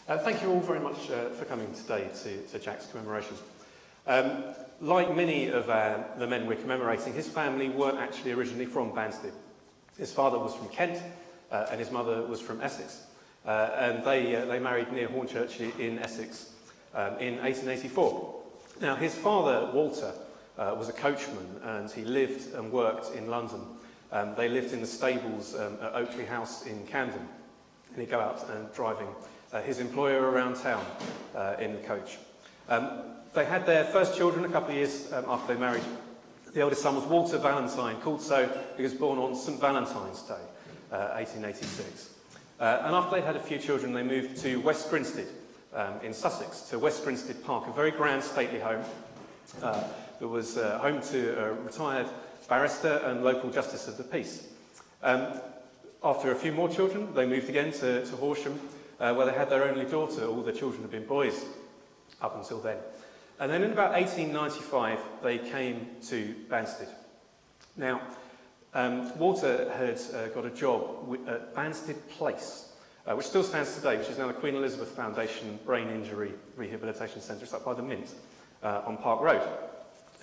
Thank you all very much for coming today to Jack's commemoration. Like many of the men we're commemorating, his family weren't actually originally from Banstead. His father was from Kent and his mother was from Essex. And they married near Hornchurch in Essex in 1884. Now, his father, Walter, was a coachman and he lived and worked in London. They lived in the stables at Oakley House in Camden. And he'd go out and driving his employer around town in the coach. They had their first children a couple of years after they married. The eldest son was Walter Valentine, called so he was born on St Valentine's Day, 1886. And after they'd had a few children, they moved to West Grinstead in Sussex, to West Grinstead Park, a very grand stately home that was home to a retired barrister and local justice of the peace. After a few more children, they moved again to Horsham, where they had their only daughter. All their children had been boys up until then. And then in about 1895, they came to Banstead. Now, Walter had got a job at Banstead Place, which still stands today, which is now the Queen Elizabeth Foundation Brain Injury Rehabilitation Centre. It's up by the Mint on Park Road.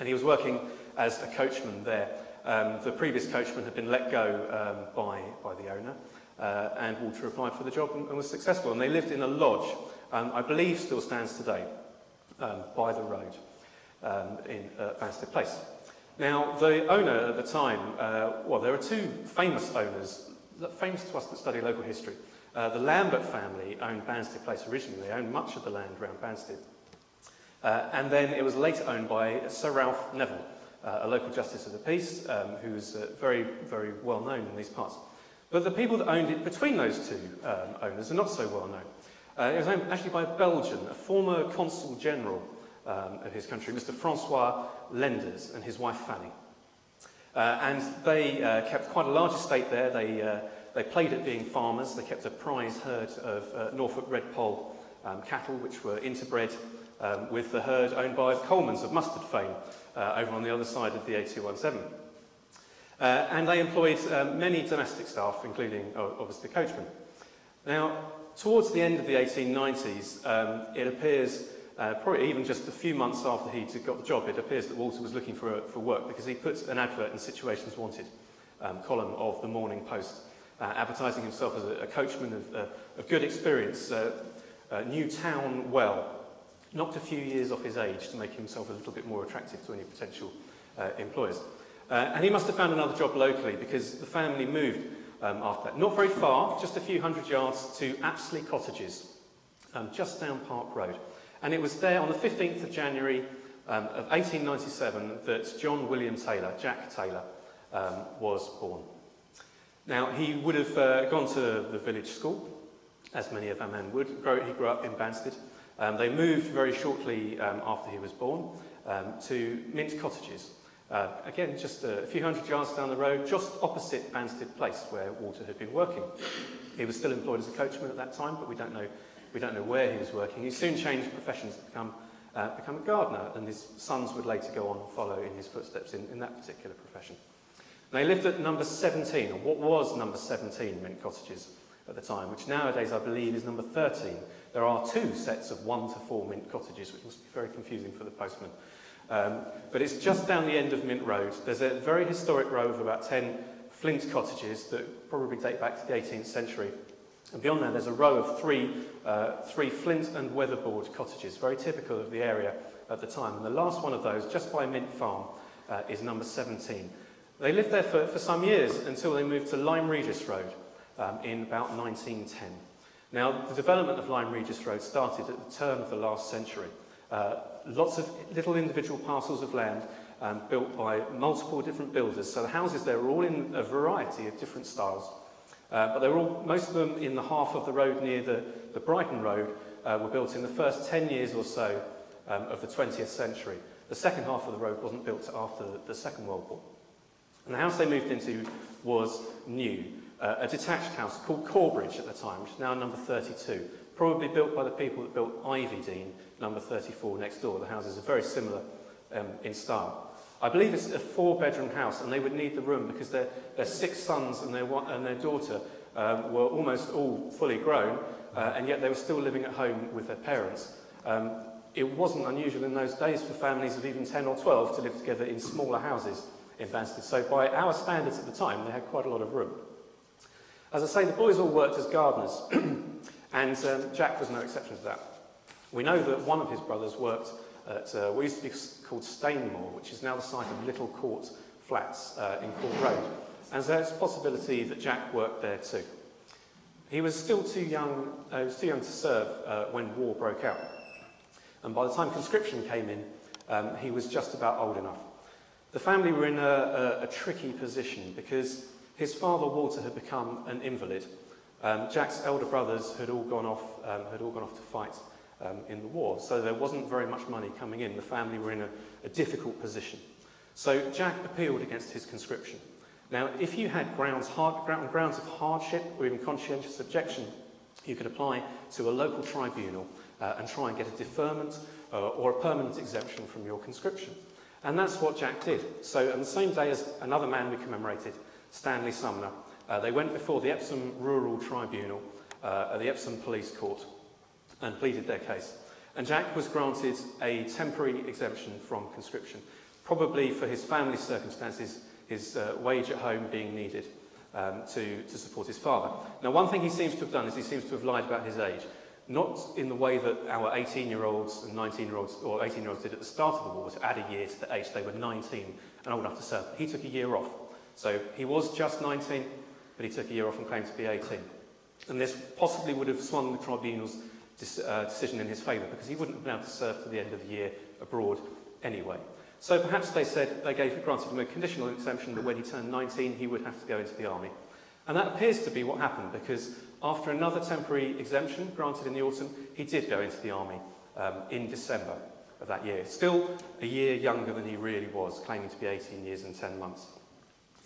And he was working as a coachman there. The previous coachman had been let go by the owner, and Walter applied for the job and was successful. And they lived in a lodge, I believe still stands today, by the road in Banstead Place. Now, the owner at the time, well, there are two famous owners, famous to us that study local history. The Lambert family owned Banstead Place originally. They owned much of the land around Banstead. And then it was later owned by Sir Ralph Neville, a local justice of the peace, who's very, very well known in these parts. But the people that owned it between those two owners are not so well known. It was owned actually by a Belgian, a former consul general of his country, Mr. Francois Lenders, and his wife Fanny. And they kept quite a large estate there. They played at being farmers. They kept a prize herd of Norfolk Red Poll cattle, which were interbred with the herd owned by the Colemans of Mustard fame over on the other side of the A217. And they employed many domestic staff, including, obviously, the coachman. Now, towards the end of the 1890s, it appears, probably even just a few months after he'd got the job, it appears that Walter was looking for work because he put an advert in Situations Wanted column of the Morning Post, advertising himself as a coachman of good experience, knew town well, knocked a few years off his age to make himself a little bit more attractive to any potential employers. And he must have found another job locally because the family moved after that. Not very far, just a few hundred yards to Apsley Cottages, just down Park Road. And it was there on the 15th of January of 1897 that John William Taylor, Jack Taylor, was born. Now, he would have gone to the village school, as many of our men would. He grew up in Banstead. They moved very shortly after he was born to Mint Cottages. Again, just a few hundred yards down the road, just opposite Banstead Place, where Walter had been working. He was still employed as a coachman at that time, but we don't know where he was working. He soon changed professions to become a gardener, and his sons would later go on and follow in his footsteps in that particular profession. And they lived at number 17, or what was number 17 Mint Cottages at the time, which nowadays I believe is number 13. There are two sets of 1 to 4 Mint Cottages, which must be very confusing for the postman. But it's just down the end of Mint Road. There's a very historic row of about 10 flint cottages that probably date back to the 18th century. And beyond there, there's a row of three flint and weatherboard cottages, very typical of the area at the time. And the last one of those, just by Mint Farm, is number 17. They lived there for some years until they moved to Lyme Regis Road in about 1910. Now, the development of Lyme Regis Road started at the turn of the last century. Lots of little individual parcels of land built by multiple different builders. So the houses there were all in a variety of different styles. But they were all, most of them in the half of the road near the Brighton Road were built in the first 10 years or so of the 20th century. The second half of the road wasn't built after the Second World War. And the house they moved into was new. A detached house called Corbridge at the time, which is now number 32. Probably built by the people that built Ivy Dean, number 34 next door. The houses are very similar in style. I believe it's a 4-bedroom house, and they would need the room because their 6 sons and their daughter were almost all fully grown, and yet they were still living at home with their parents. It wasn't unusual in those days for families of even 10 or 12 to live together in smaller houses in Banstead. So by our standards at the time, they had quite a lot of room. As I say, the boys all worked as gardeners, and Jack was no exception to that. We know that one of his brothers worked at what used to be called Stainmore, which is now the site of Little Court Flats in Court Road. And so there's a possibility that Jack worked there too. He was still too young to serve when war broke out. And by the time conscription came in, he was just about old enough. The family were in a tricky position because his father, Walter, had become an invalid. Jack's elder brothers had all gone off to fight in the war, so there wasn't very much money coming in. The family were in a difficult position. So Jack appealed against his conscription. Now, if you had grounds of hardship or even conscientious objection, you could apply to a local tribunal and try and get a deferment or a permanent exemption from your conscription. And that's what Jack did. So on the same day as another man we commemorated, Stanley Sumner, they went before the Epsom Rural Tribunal at the Epsom Police Court and pleaded their case. And Jack was granted a temporary exemption from conscription, probably for his family's circumstances, his wage at home being needed to support his father. Now, one thing he seems to have done is he seems to have lied about his age, not in the way that our 18-year-olds and 19-year-olds or 18-year-olds did at the start of the war, to add a year to the age they were 19 and old enough to serve. He took a year off. So he was just 19, but he took a year off and claimed to be 18. And this possibly would have swung the tribunal's decision in his favour, because he wouldn't have been able to serve to the end of the year abroad anyway. So perhaps they granted him a conditional exemption that when he turned 19 he would have to go into the army. And that appears to be what happened, because after another temporary exemption granted in the autumn, he did go into the army in December of that year. Still a year younger than he really was, claiming to be 18 years and 10 months.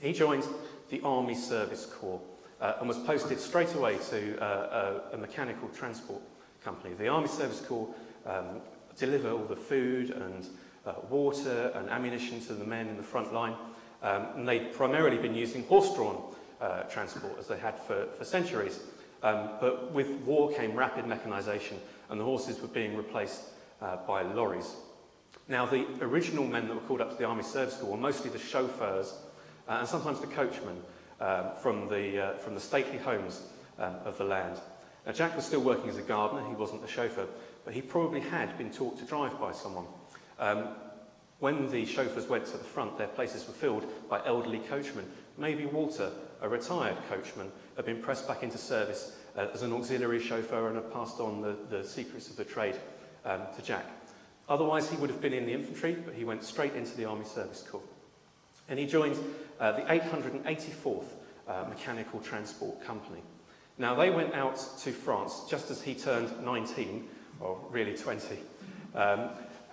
He joined the Army Service Corps and was posted straight away to a mechanical transport company. The Army Service Corps deliver all the food and water and ammunition to the men in the front line, and they'd primarily been using horse-drawn transport, as they had for centuries. But with war came rapid mechanisation, and the horses were being replaced by lorries. Now, the original men that were called up to the Army Service Corps were mostly the chauffeurs and sometimes the coachmen from the stately homes of the land. Now, Jack was still working as a gardener. He wasn't a chauffeur, but he probably had been taught to drive by someone. When the chauffeurs went to the front, their places were filled by elderly coachmen. Maybe Walter, a retired coachman, had been pressed back into service as an auxiliary chauffeur and had passed on the secrets of the trade to Jack. Otherwise, he would have been in the infantry, but he went straight into the Army Service Corps. And he joined the 884th Mechanical Transport Company. Now, they went out to France just as he turned 19, or really 20.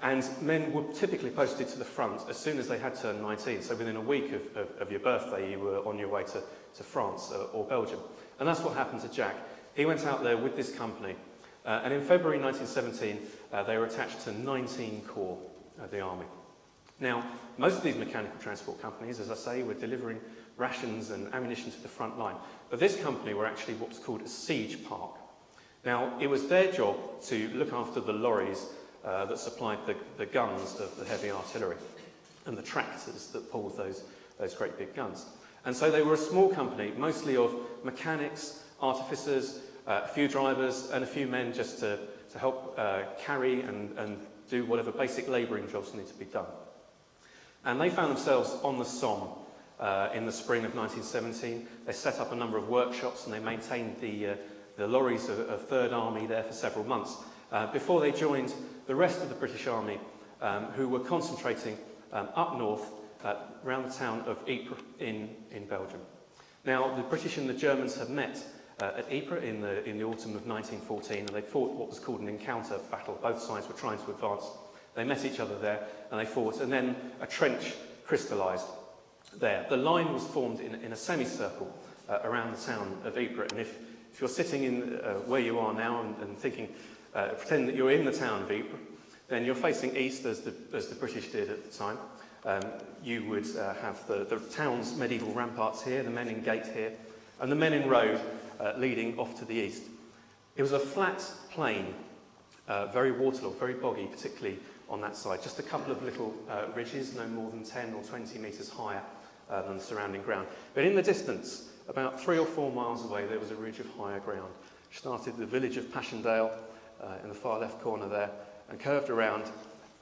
And men were typically posted to the front as soon as they had turned 19. So within a week of your birthday, you were on your way to France or Belgium. And that's what happened to Jack. He went out there with this company. And in February 1917, they were attached to 19 Corps of the Army. Now, most of these mechanical transport companies, as I say, were delivering rations and ammunition to the front line. But this company were actually what was called a siege park. Now, it was their job to look after the lorries that supplied the guns of the heavy artillery and the tractors that pulled those great big guns. And so they were a small company, mostly of mechanics, artificers, a few drivers and a few men just to help carry and do whatever basic labouring jobs need to be done. And they found themselves on the Somme in the spring of 1917. They set up a number of workshops and they maintained the lorries of Third Army there for several months before they joined the rest of the British Army, who were concentrating up north around the town of Ypres in Belgium. Now, the British and the Germans had met at Ypres in the autumn of 1914, and they fought what was called an encounter battle. Both sides were trying to advance. They met each other there, and they fought, and then a trench crystallised there. The line was formed in a semicircle around the town of Ypres, and if you're sitting in where you are now and thinking, pretend that you're in the town of Ypres, then you're facing east, as the British did at the time. You would have the town's medieval ramparts here, the Menin Gate here, and the Menin Road leading off to the east. It was a flat plain, very waterlogged, very boggy, particularly on that side. Just a couple of little ridges, no more than 10 or 20 metres higher than the surrounding ground. But in the distance, about 3 or 4 miles away, there was a ridge of higher ground. It started at the village of Passchendaele in the far left corner there, and curved around,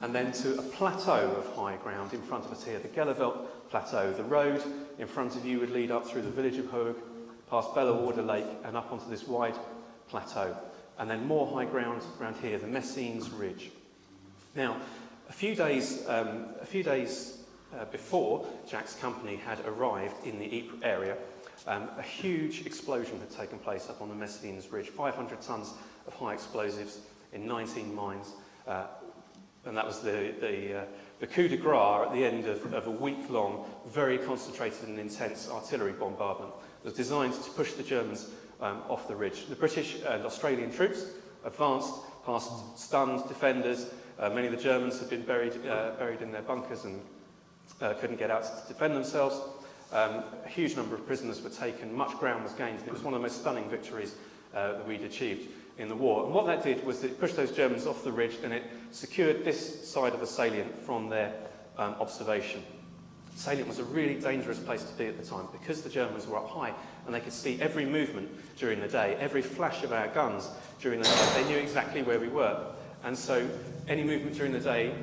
and then to a plateau of high ground in front of us here, the Gellerveld Plateau. The road in front of you would lead up through the village of Hoog, past Bellewaerde Lake, and up onto this wide plateau. And then more high ground around here, the Messines Ridge. Now, a few days before Jack's company had arrived in the Ypres area, a huge explosion had taken place up on the Messines Ridge, 500 tonnes of high explosives in 19 mines, and that was the coup de grace at the end of a week-long, very concentrated and intense artillery bombardment. It was designed to push the Germans off the ridge. The British and Australian troops advanced past stunned defenders. Many of the Germans had been buried in their bunkers and couldn't get out to defend themselves. A huge number of prisoners were taken, much ground was gained, and it was one of the most stunning victories that we'd achieved in the war. And what that did was it pushed those Germans off the ridge, and it secured this side of the salient from their observation. The salient was a really dangerous place to be at the time because the Germans were up high and they could see every movement during the day, every flash of our guns during the night. They knew exactly where we were. And so any movement during the day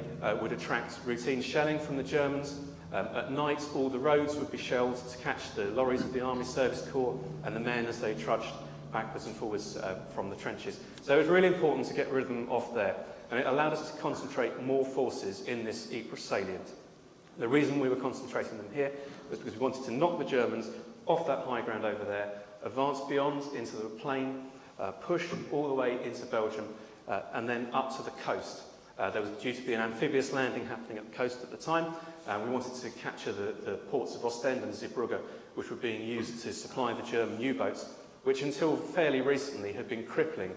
would attract routine shelling from the Germans. At night, all the roads would be shelled to catch the lorries of the Army Service Corps and the men as they trudged backwards and forwards from the trenches. So it was really important to get rid of them off there, and it allowed us to concentrate more forces in this Ypres salient. The reason we were concentrating them here was because we wanted to knock the Germans off that high ground over there, advance beyond into the plain, push all the way into Belgium, and then up to the coast. There was due to be an amphibious landing happening at the coast at the time, and we wanted to capture the ports of Ostend and Zeebrugge, which were being used to supply the German U-boats, which until fairly recently had been crippling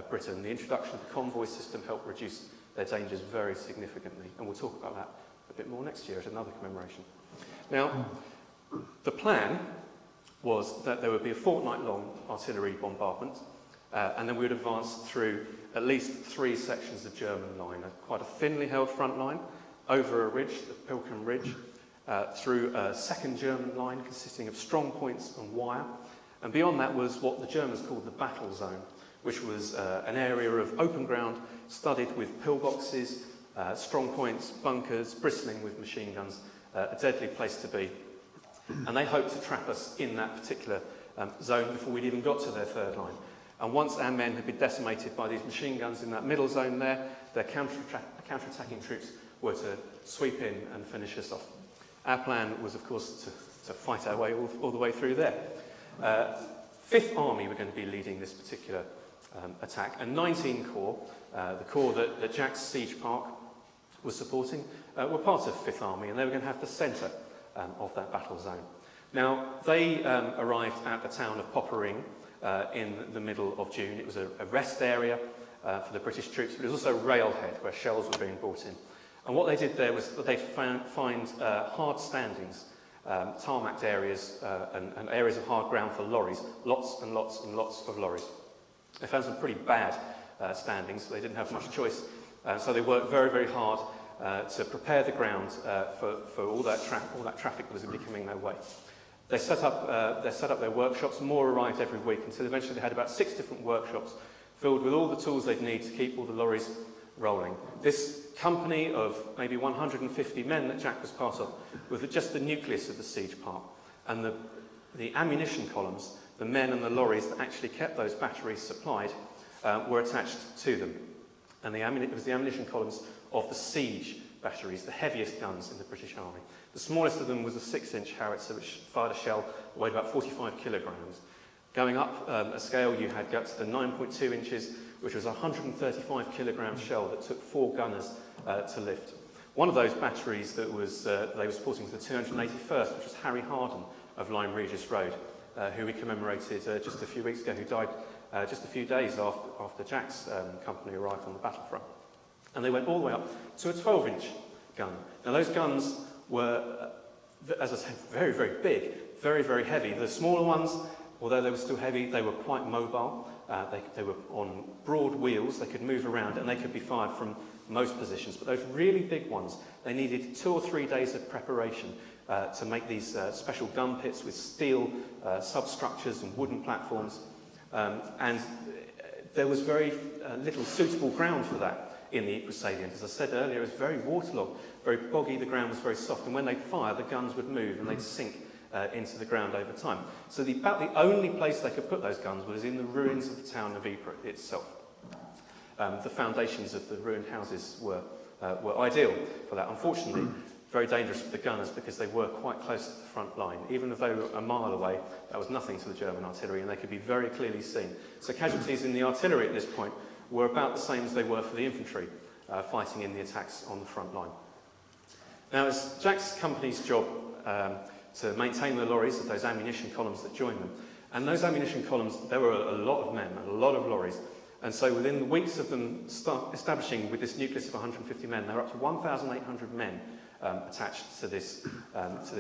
Britain. The introduction of the convoy system helped reduce their dangers very significantly, and we'll talk about that a bit more next year at another commemoration. Now, the plan was that there would be a fortnight-long artillery bombardment, and then we would advance through at least 3 sections of German line, quite a thinly held front line, over a ridge, the Pilken Ridge, through a second German line consisting of strong points and wire, and beyond that was what the Germans called the battle zone, which was an area of open ground studded with pillboxes, strong points, bunkers, bristling with machine guns, a deadly place to be. And they hoped to trap us in that particular zone before we'd even got to their third line. And once our men had been decimated by these machine guns in that middle zone there, their counter-attacking troops were to sweep in and finish us off. Our plan was, of course, to fight our way all the way through there. 5th Army were going to be leading this particular attack, and 19 Corps, the corps that Jack's siege park was supporting, were part of 5th Army, and they were going to have the centre of that battle zone. Now, they arrived at the town of Poppering in the middle of June. It was a rest area for the British troops, but it was also a railhead where shells were being brought in. And what they did there was that they find hard standings, tarmacked areas and areas of hard ground for lorries, lots and lots and lots of lorries. They found some pretty bad standings, so they didn't have much choice. So they worked very, very hard to prepare the ground for all that traffic that was going to be coming their way. They set up their workshops. More arrived every week until eventually they had about 6 different workshops filled with all the tools they'd need to keep all the lorries rolling. This company of maybe 150 men that Jack was part of was just the nucleus of the siege park, and the ammunition columns, the men and the lorries that actually kept those batteries supplied, were attached to them. And it was the ammunition columns of the siege batteries, the heaviest guns in the British Army. The smallest of them was a 6-inch howitzer, which fired a shell that weighed about 45 kilograms. Going up a scale, you had got to the 9.2 inches, which was a 135 kilogram shell that took 4 gunners to lift. One of those batteries that was they were supporting was the 281st, which was Harry Harden of Lyme Regis Road, who we commemorated just a few weeks ago, who died just a few days after Jack's company arrived on the battlefront. And they went all the way up to a 12-inch gun. Now those guns were, as I said, very, very big, very, very heavy. The smaller ones, although they were still heavy, they were quite mobile. They were on broad wheels, they could move around, and they could be fired from most positions. But those really big ones, they needed 2 or 3 days of preparation to make these special gun pits with steel substructures and wooden platforms. And there was very little suitable ground for that in the Ypres salient. As I said earlier, it was very waterlogged, very boggy, the ground was very soft, and when they'd fire, the guns would move and they'd sink into the ground over time. So about the only place they could put those guns was in the ruins of the town of Ypres itself. The foundations of the ruined houses were ideal for that. Unfortunately, very dangerous for the gunners because they were quite close to the front line. Even if they were a mile away, that was nothing to the German artillery, and they could be very clearly seen. So casualties in the artillery at this point were about the same as they were for the infantry fighting in the attacks on the front line. Now, it's Jack's company's job to maintain the lorries of those ammunition columns that joined them. And those ammunition columns, there were a lot of men, a lot of lorries. And so within the weeks of them establishing with this nucleus of 150 men, there were up to 1,800 men attached to this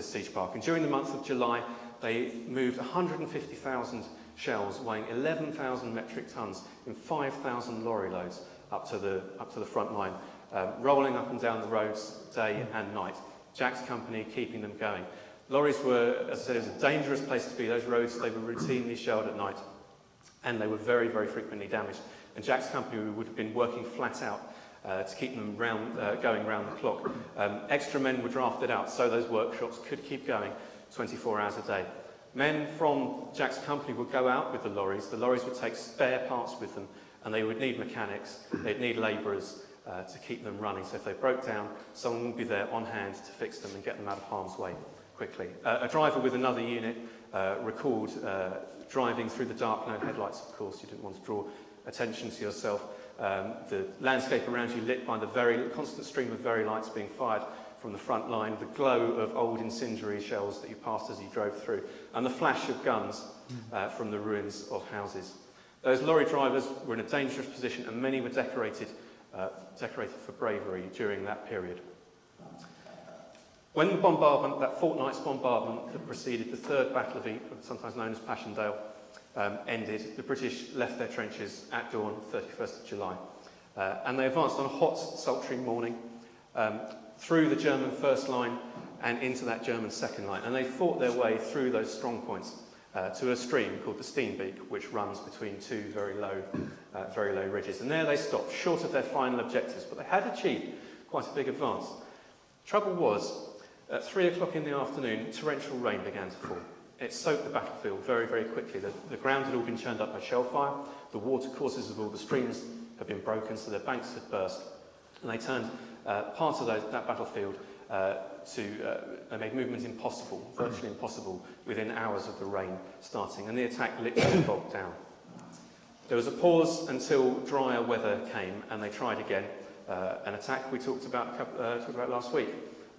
siege park. And during the month of July, they moved 150,000 shells weighing 11,000 metric tons in 5,000 lorry loads up to the front line, rolling up and down the roads day and night. Jack's company keeping them going. Lorries were, as I said, it was a dangerous place to be. Those roads, they were routinely shelled at night, and they were very, very frequently damaged. And Jack's company would have been working flat out to keep them going round the clock. Extra men were drafted out so those workshops could keep going 24 hours a day. Men from Jack's company would go out with the lorries would take spare parts with them, and they would need mechanics, they'd need labourers to keep them running. So if they broke down, someone would be there on hand to fix them and get them out of harm's way quickly. A driver with another unit recalled driving through the dark, no headlights of course, you didn't want to draw attention to yourself. The landscape around you lit by the very constant stream of very lights being fired from the front line, the glow of old incendiary shells that you passed as you drove through, and the flash of guns from the ruins of houses. Those lorry drivers were in a dangerous position, and many were decorated for bravery during that period. When the bombardment, that fortnight's bombardment that preceded the Third Battle of Ypres, sometimes known as Passchendaele, ended, the British left their trenches at dawn, 31st of July. And they advanced on a hot, sultry morning through the German first line and into that German second line. And they fought their way through those strong points to a stream called the Steenbeek, which runs between two very low ridges. And there they stopped, short of their final objectives, but they had achieved quite a big advance. Trouble was, at 3 o'clock in the afternoon, torrential rain began to fall. It soaked the battlefield very, very quickly. The ground had all been churned up by shell fire. The water courses of all the streams had been broken, so their banks had burst. And they turned part of that battlefield they made movement impossible, virtually impossible, within hours of the rain starting. And the attack literally bogged down. There was a pause until drier weather came, and they tried again. An attack we talked about last week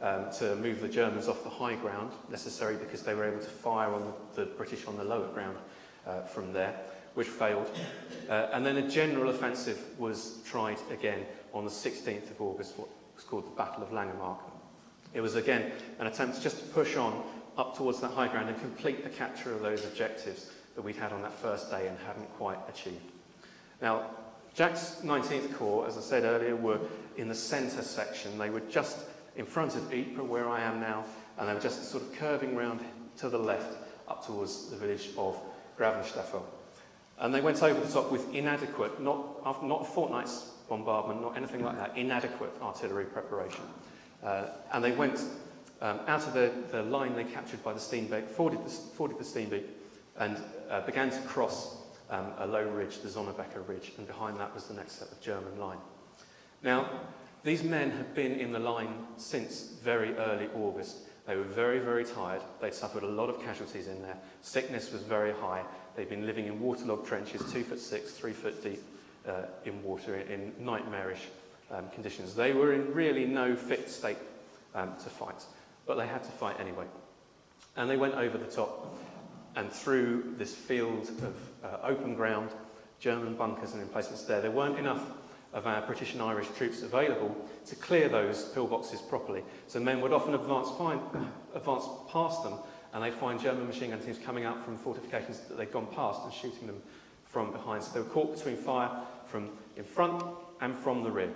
to move the Germans off the high ground, necessary because they were able to fire on the British on the lower ground from there, which failed. And then a general offensive was tried again on the 16th of August, what was called the Battle of Langemarck. It was again an attempt just to push on up towards that high ground and complete the capture of those objectives that we'd had on that first day and hadn't quite achieved. Now, Jack's 19th Corps, as I said earlier, were in the centre section. They were just in front of Ypres, where I am now, and they were just sort of curving round to the left up towards the village of Gravenstaffel. And they went over the top with inadequate, not a fortnight's bombardment, not anything like that, inadequate artillery preparation. And they went out of the line they captured by the Steenbeek, forded the Steenbeek, and began to cross a low ridge, the Zonnebecker Ridge, and behind that was the next set of German line. Now, these men had been in the line since very early August. They were very, very tired. They'd suffered a lot of casualties in there. Sickness was very high. They'd been living in waterlogged trenches, 2'6", 3 foot deep in water, in nightmarish conditions. They were in really no fit state to fight, but they had to fight anyway. And they went over the top and through this field of open ground, German bunkers and emplacements there. There weren't enough of our British and Irish troops available to clear those pillboxes properly. So men would often advance past them, and they'd find German machine gun teams coming out from fortifications that they'd gone past and shooting them from behind. So they were caught between fire from in front and from the rear.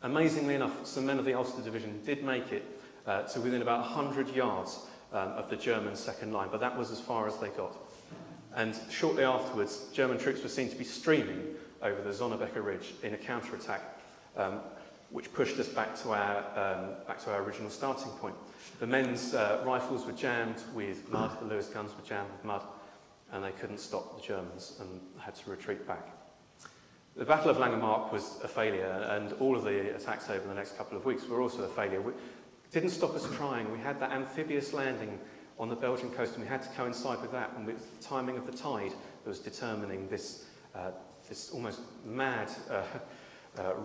Amazingly enough, some men of the Ulster Division did make it to within about 100 yards of the German second line, but that was as far as they got. And shortly afterwards, German troops were seen to be streaming over the Zonnebecker Ridge in a counterattack, which pushed us back to our original starting point. The men's rifles were jammed with mud, the Lewis guns were jammed with mud, and they couldn't stop the Germans and had to retreat back. The Battle of Langemarck was a failure, and all of the attacks over the next couple of weeks were also a failure. It didn't stop us trying. We had that amphibious landing on the Belgian coast, and we had to coincide with that, and with the timing of the tide that was determining this almost mad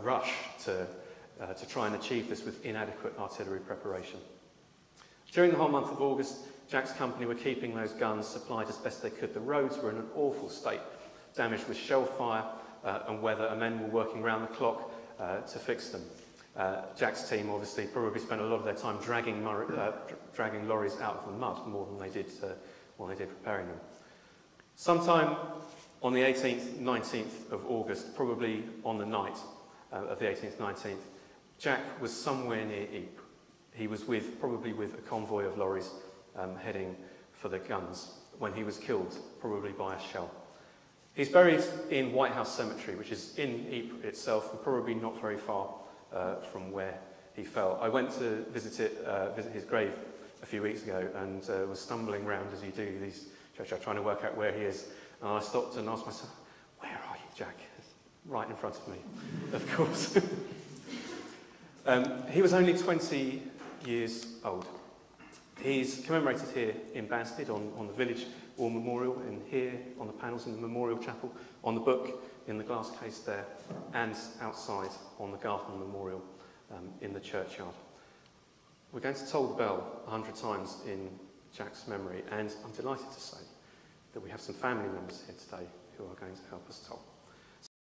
rush to try and achieve this with inadequate artillery preparation. During the whole month of August, Jack's company were keeping those guns supplied as best they could. The roads were in an awful state, damaged with shell fire and weather, and men were working round the clock to fix them. Jack's team obviously probably spent a lot of their time dragging lorries out of the mud more than they did preparing them. Sometime on the 18th, 19th of August, probably on the night of the 18th, 19th, Jack was somewhere near Ypres. He was probably with a convoy of lorries heading for the guns when he was killed, probably by a shell. He's buried in White House Cemetery, which is in Ypres itself, and probably not very far from where he fell. I went to visit his grave a few weeks ago, and was stumbling around as you do these churches, trying to work out where he is. And I stopped and asked myself, "Where are you, Jack?" Right in front of me, of course. He was only 20 years old. He's commemorated here in Banstead on the village war memorial, and here on the panels in the memorial chapel, on the book in the glass case there, and outside on the garden memorial in the churchyard. We're going to toll the bell 100 times in Jack's memory, and I'm delighted to say that we have some family members here today who are going to help us toll.